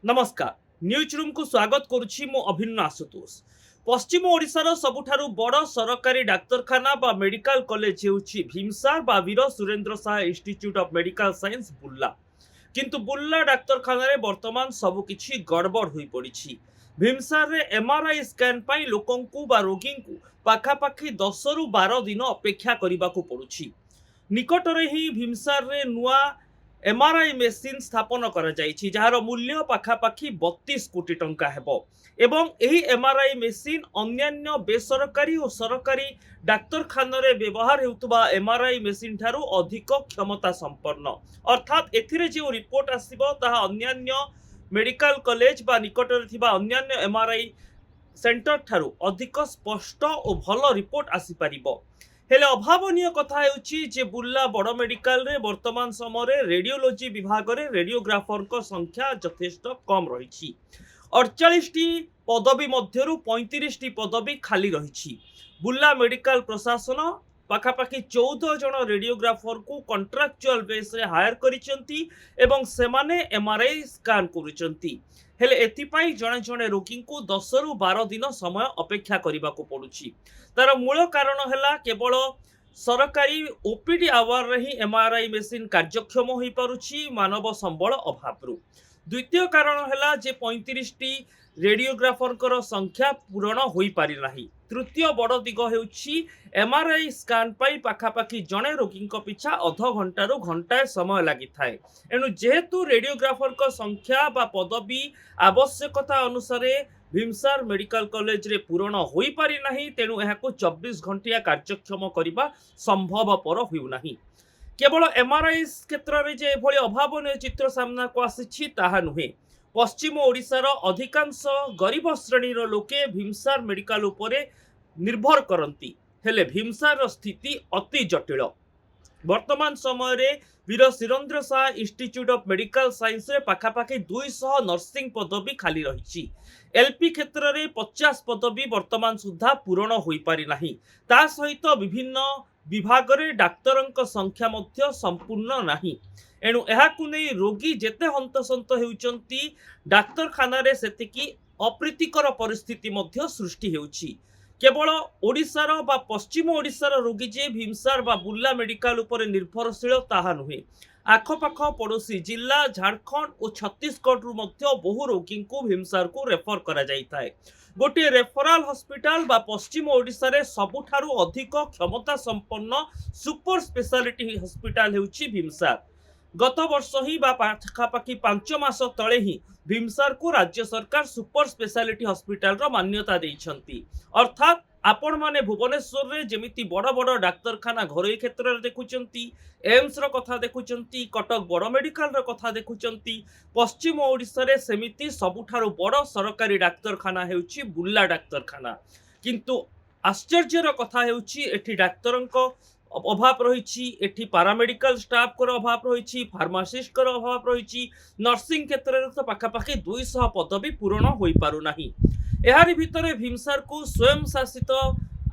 नमस्कार news room को स्वागत करुछि मु अभिन्न आशुतोष। पश्चिम ओडिशार सबुठारु बड़ सरकारी डाक्तरखाना बा मेडिकल कॉलेज हेउछि भीमसार बा Veer Surendra Sai institute of medical science Burla. किंतु बुर्ला डाक्तरखाना रे वर्तमान सबुकिछि गड़बड़ होई पड़िछि। भीमसार रे एमआरआई स्कैन पाई लोकंकु बा रोगींकु पाखापाखि 10 रु 12 दिन अपेक्षा करिबाकु पड़ुछि। निकटरे ही भीमसार रे नुआ एमआरआई मेसिन स्थापन करा जाइछि जहार मूल्य पाखापाखि 32 कोटी टंका हेबो एवं एही एमआरआई मेसिन अन्यान्य बेसरकारी और सरकारी डाक्तरखाना रे व्यवहार हेउतबा एमआरआई मेसिन ठारू अधिक क्षमता संपन्न अर्थात एथिरे जे रिपोर्ट आसीबो ताहा अन्यान्य मेडिकल कॉलेज बा निकटरे थिबा अन्यान्य एमआरआई सेंटर ठारू अधिक स्पष्ट और भल रिपोर्ट आसी पारिबो। हेले अभावनीय कथा हेउछि जे बुर्ला बड़ मेडिकल रे वर्तमान समय रे रेडियोलॉजी विभाग रे रेडियोग्राफर को संख्या यथेष्ट कम रही। 48 टी पदवी मध्यरु 35 टी पदवी खाली रही। बुर्ला मेडिकल प्रशासन पाखापाखि 14 जन रेडियोग्राफर को कॉन्ट्रैक्चुअल बेस रे हायर करिसेंती एवं सेमाने एमआरआई स्कैन करूचंती। हेले एथिपाई जणे जणे रोगी को 10 रु 12 दिन समय अपेक्षा करिबाको पडुछि। तार मूल कारण हैला केवल सरकारी ओपीडी आवर रे ही एमआरआई मेसिन कार्यक्षम होई पारुछि मानव संबल अभावरु। द्वितीय कारण हैला जे 35 टी रेडियोग्राफर कर संख्या पूरण होई पारि नाही। तृतीय बड़ दिग हेउछि एमआरआई स्कैन पाई पाखापाखि जणे रोगी पिछा अध घंटा रु घंटाए समय लागि थाए। एनु जेहेतु रेडियोग्राफर को संख्या बा पदवी आवश्यकता अनुसार भीमसार मेडिकल कॉलेज रे पूरण होई पारि नाही तेनु एहाको 24 घंटिया कार्यक्षम करिबा संभवपर होउ नाही। केवल एमआरआई क्षेत्र रे जे एभली अभावनीय चित्र सामना को आसीछि ताहा नुहे। पश्चिम ओडिशार अधिकांश गरीब श्रेणीर लोके भीमसार मेडिकल उपरे निर्भर करती हेले भीमसार स्थिति अति जटिल। वर्तमान समय रे Veer Surendra Sai institute of medical science रे पाखापाखि 200 नर्सिंग पदवी खाली रही। एलपी क्षेत्र रे 50 पदवी वर्तमान सुधा पूरण होई पारि नाही। ता सहित विभिन्न विभाग रे डाक्तरंक संख्या मध्य संपूर्ण नाही। एणु एहाकु नै रोगी जेते हंतसंत हेउचंती डाक्तरखाना रे सेतिकी अप्रीतिकर परिस्थिति मध्य सृष्टि हेउछि। केवल ओडिशार बा पश्चिम ओडिशार रोगी जे भीमसार बा बुर्ला मेडिकल उपरे निर्भरशील ताहा नुहे। आखपाख पड़ोसी जिला झारखंड और छत्तीसगढ़ रु मध्य बहु रोगी को भीमसार को रेफर करा जाई थाए। गोटे रेफराल हॉस्पिटल बा पश्चिम ओडिशा रे सबुठारु अधिक क्षमता संपन्न सुपर स्पेशलिटी हॉस्पिटल हेउछि भीमसार। गत वर्ष ही बा पाखापाखि 5 मास तले ही भीमसार को राज्य सरकार सुपर स्पेशलिटी हॉस्पिटल रो मान्यता देइछंती। अर्थात आपण माने भुवनेश्वर रे जेमिति बड़ बड़ डाक्तरखाना घरोई क्षेत्र रे देखुचंती, एम्स रो कथा देखुचंती, कटक बड़ मेडिकल रो कथा देखुचंती, पश्चिम ओडिशा रे सेमिति सबुठारु बड़ सरकारी डाक्तरखाना हेउछि बुर्ला डाक्तरखाना। किंतु आश्चर्यर कथा हेउछि एठी डाक्तरंक अभाव रही, एठी पारामेडिकल स्टाफ को अभाव रही, फार्मासिस्ट को अभाव रही, नर्सिंग क्षेत्र में तो पाखापाखि 200 पदवी पूरण हो पारु नाही। एहारी भितरे भीमसार को स्वयं शासित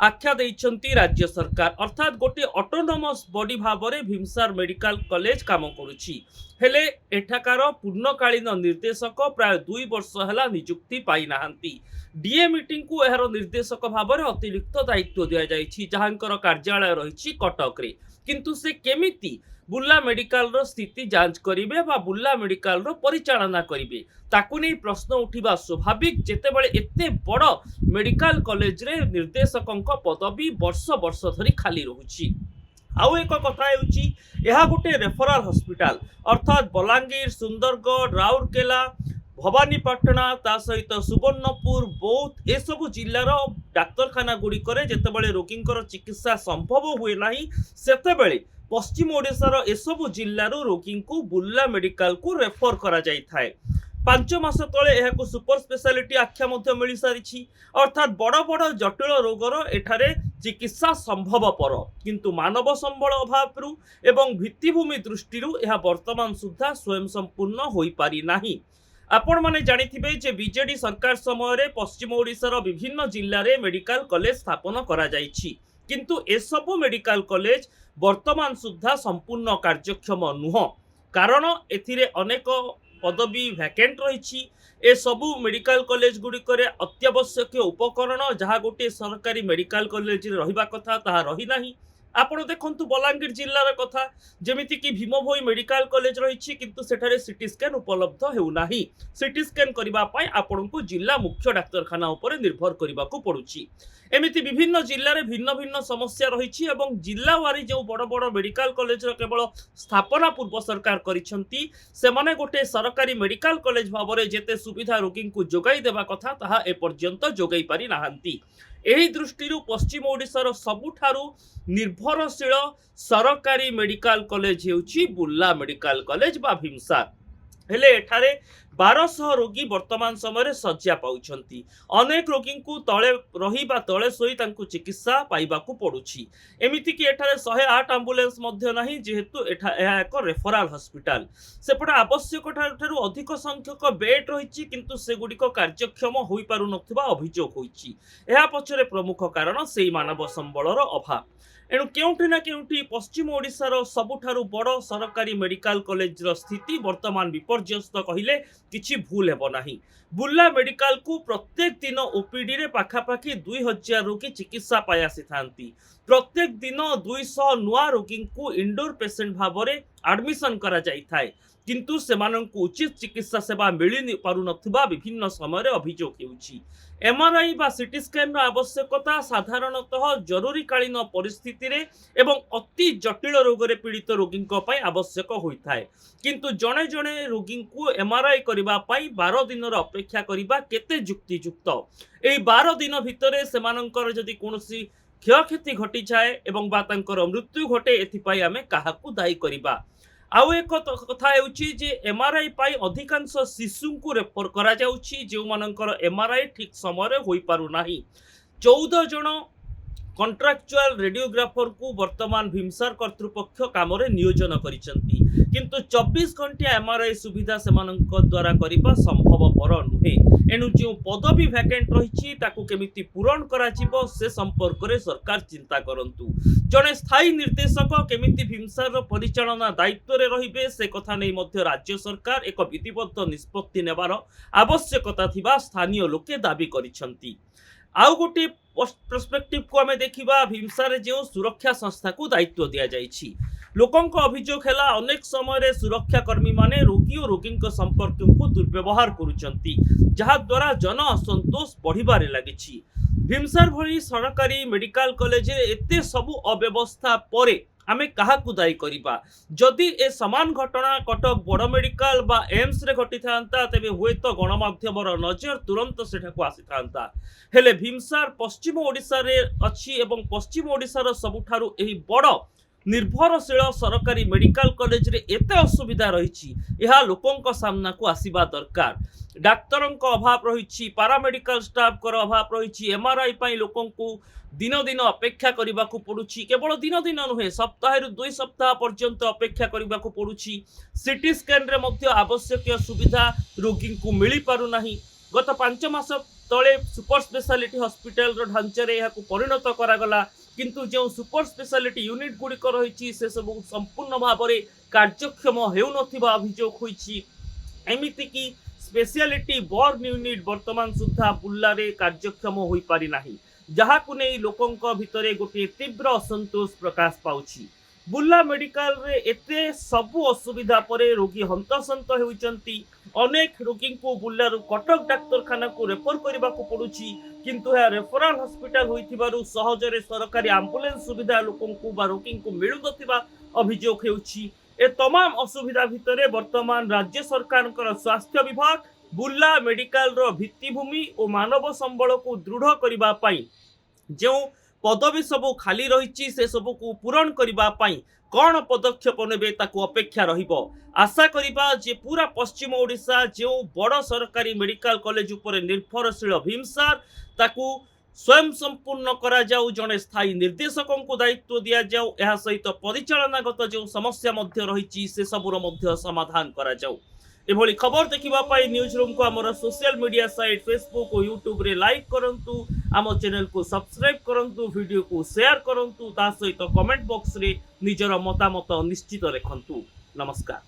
आख्या देइछंती राज्य सरकार अर्थात गोटे ऑटोनोमस बॉडी भाव में भीमसार मेडिकल कॉलेज काम करुछि। हेले एठाकार पूर्णकालीन निर्देशक प्राय 2 वर्ष हैला नियुक्ति पाई नाहंती। डीए मीटिंग को एहार निर्देशक भाव में अतिरिक्त दायित्व दिया जाइछि जहांकर कार्यालय रही कटक रे। किंतु से केमिति बुर्ला मेडिकल रो स्थिति जांच करिवे बा बुर्ला मेडिकल रो परिचालना करिवे ताकु नै प्रश्न उठिबा स्वाभाविक जेतेबेले एते बड़ मेडिकल कॉलेज रे निर्देशकंक पदवी वर्ष वर्ष धरी खाली रहुछि। आउ एक कथा हेउछि एहा गोटे रेफराल हॉस्पिटल अर्थात बलांगीर, सुंदरगढ़, राउरकेला, भवानीपाटना ता सहित सुवर्णपुर, बौद्ध ए सब जिल्लार डाक्तरखाना गुड़िकर जेतेबेले रोगींकर चिकित्सा संभव हुए नाही सेतेबेले पश्चिम ओडिशार एसबु जिल्लारू रोगी को बुर्ला मेडिकल को रेफर करा जाई थाए। 5 मास तले एहाको सुपर स्पेशलिटी आख्या मध्य मिल सारी अर्थात बड़ बड़ जटिल रोगर एठारे चिकित्सा संभवपर किंतु मानव संबल अभाव एवं भित्तिभूमि दृष्टि वर्तमान सुधा स्वयं संपूर्ण हो पारि नाही। आपण माने जानिथिबे जे बीजेडी सरकार समय रे पश्चिम ओडिशार विभिन्न जिल्ला रे मेडिकल कॉलेज स्थापन करा जाइछि किंतु एसबु मेडिकल कॉलेज वर्तमान सुधा संपूर्ण कार्यक्षम नुह कारण एथिरे अनेक पदवी भैकेंट रही ए सबू मेडिकल कॉलेज गुड़िक अत्यावश्यक उपकरण जहाँ गोटे सरकारी मेडिकल कॉलेज रहिबा कथा ताहा रही नाही। आपण देखंतु बलांगीर जिल्लार कथा जेमिति कि भीमभोई मेडिकल कॉलेज रही किंतु सेठारे सीटी स्कैन उपलब्ध हेउनाही। सीटी स्कैन करिबा पई आपणको जिल्ला मुख्य डाक्तरखाना उपरे निर्भर करिबाकू पड़ुछि। एमिति विभिन्न जिल्ला रे भिन्न भिन्न समस्या रही एवं जिल्ला वारी जो बड़ बड़ मेडिकल कॉलेज केवल स्थापना पूर्व सरकार करिसंती सेमाने गोटे सरकारी मेडिकल कॉलेज भावरे जेते सुविधा रोगी को जोगाई देबा कथा ताहा ए पर्यंत जोगाई पारि नाहांती। एही दृष्टिरु पश्चिम ओडिशार सबुठारु निर्भरशील सरकारी मेडिकल कॉलेज हेउछि बुर्ला मेडिकल कॉलेज बा भीमसार। हेले एठारे 1200 रोगी वर्तमान समय शज्या पाउछंती। अनेक रोगी को तले रही बा तले सोई तांकु चिकित्सा पाइबाकू पड़ुछि। एमिति कि एठारे 108 एम्बुलेंस मध्य नाही जेहेतु एहा एक रेफरल हॉस्पिटल। सेपटे आवश्यक ठारू अधिक संख्यक बेड रही किंतु सेगुड़िक कार्यक्षम होई पारु नथिबा अभियोग होईछि। एहा पछरे प्रमुख कारण सेई मानव संबलर अभाव। एणु केउठी ना केउठी पश्चिम ओडिशार सबुठारु बड़ सरकारी मेडिकल कॉलेज स्थिति वर्तमान विपर्यस्त कहिले किछि भूल हेबो नाही। बुर्ला मेडिकल को प्रत्येक दिन ओपीडी रे पाखापाखि 2000 रोगी चिकित्सा पाई आसी। प्रत्येक दिन 200 नुआ रोगी को इंडोर पेशेंट भावरे एडमिशन करा जाई थाए किंतु सेमानंकु उचित चिकित्सा सेवा मिली पारु नथिबा विभिन्न समय अभियोग हेउछि। एमआरआई बा सीटी स्कैन आवश्यकता साधारणतः जरूरीकालीन परिस्थिति रे एवं अति जटिल रोग रे पीड़ित रोगी आवश्यक होइथाय किंतु जणे जणे रोगी को एमआरआई करबा पई 12 दिन अपेक्षा करबा केते युक्तियुक्त। एई 12 दिन भितरे सेमानंकर जदि कोनोसी क्षयक्षति घटी जाए एवं बा तांकर मृत्यु घटे एथिपाई आमे काहाकू दायी करबा। आउ एक कथा हेउछि जे एमआरआई पाई अधिकांश शिशु को रेफर करा जाउछि जे मानकर एमआरआई ठीक समय होई पारु नाही। 14 जन कॉन्ट्रैक्चुअल रेडियोग्राफर को वर्तमान भीमसार कर्तृपक्ष काम रे नियोजन करिसंती किंतु 24 घंटा एमआरआई सुविधा सेमानक द्वारा करिबा संभवपर नुहे। एनु जो पदवी वैकेंट रही ताकू केमिति पूरण करा जिवो से संपर्क रे सरकार चिंता करंतु। जने स्थायी निर्देशक केमिति भीमसार परिचालना दायित्व रे रहिबे से कथा नै मध्य राज्य सरकार एक विधिबद्ध निष्पत्ति नेबार आवश्यकता थिबा स्थानीय लोके दाबी करिसंती। आउ गोटे पर्सपेक्टिव को आमे देखिबा भीमसार जो सुरक्षा संस्था को दायित्व दिया जाइछि। लोकंक अभियोग है अनेक समय सुरक्षा कर्मी माने रोगी और रोगी संपर्क को दुर्व्यवहार करुचंती जहा द्वारा जन असंतोष बढ़िबारे लागिछि। भीमसार भली सरकारी मेडिकल कॉलेज एते सबु अव्यवस्था परे आमे काहाकू दायी करिबा। जदि ए समान घटना कटक बड़ मेडिकल बा एम्स रे घटी थांता तेबे हुएत गणमाध्यमर नजर तुरंत सेठाकू आसी थांता। हेले भीमसार पश्चिम ओडिसा रे अछि एवं पश्चिम ओडिसार सबुठारु एही बड़ निर्भरशील सरकारी मेडिकल कॉलेज रे एते असुविधा रही यह लोकों सामना को आसीबा दरकार। डाक्तरों अभाव रही, पारामेडिकल स्टाफ कर अभाव रही, एमआरआई पाई लोकों को दिन दिन अपेक्षा करने को पड़ुछि। केवल दिन दिन नुहे सप्ताह 2 सप्ताह पर्यंत अपेक्षा करने को पड़ुछि। सीटी स्कैन रे मध्य आवश्यक सुविधा रोगी को मिल पारु नाही। गत 5 मास तले सुपर स्पेशलिटी हॉस्पिटल रो ढांचा रे याकू परिणत करागला किंतु जो सुपर स्पेशलिटी यूनिट गुड़िक रही से सब संपूर्ण भाव में कार्यक्षम होउनथिबा अभियोग होईछि। एमिति कि स्पेशलिटी बर्न यूनिट वर्तमान सुधा बुर्ला रे कार्यक्षम होई पारि नाही जहाकू नै लोकंक भितरे गोटे तीव्र असंतोष प्रकाश पाउछि। बुर्ला मेडिकल रे एते सबु असुविधा परे रोगी हंतसंत होइचंती। अनेक रोगी को बुर्लारू कटक डाक्तरखाना को रेफर करने को पड़ुछि किंतु यह रेफरल हॉस्पिटल होइथिबारु सहजरे सरकारी एम्बुलेंस सुविधा लोकं को बा रोगी को मिलु नथिबा अभियोग हेउछि। ए तमाम असुविधा भितरे वर्तमान राज्य सरकार स्वास्थ्य विभाग बुर्ला मेडिकल रो भित्तिभूमि और मानव संबल को दृढ़ करिबा पई जो पदवी सबू खाली रही से सबू को पूरण करने कौन पदक्षेप नेबे ताकू अपेक्षा रहिबो। आशा करिबा जे पूरा पश्चिम ओडिशा जो बड़ सरकारी मेडिकल कॉलेज उपरे निर्भरशील भीमसार ताकू स्वयं संपूर्ण करा जाऊ, जने स्थायी निर्देशकों को दायित्व दिया जाऊ, यह सहित परिचालनागत जो समस्या मध्य रही से सबूर मध्य समाधान करा जाऊ। एभली खबर देखिबा पाई न्यूज रूम को आमर सोशल मीडिया साइट फेसबुक और यूट्यूब रे लाइक करंतु, आम चैनल को सब्सक्राइब करंतु, वीडियो को शेयर करंतु, ता सहित कमेंट बॉक्स रे निजर मतामत निश्चित रखंतु। नमस्कार।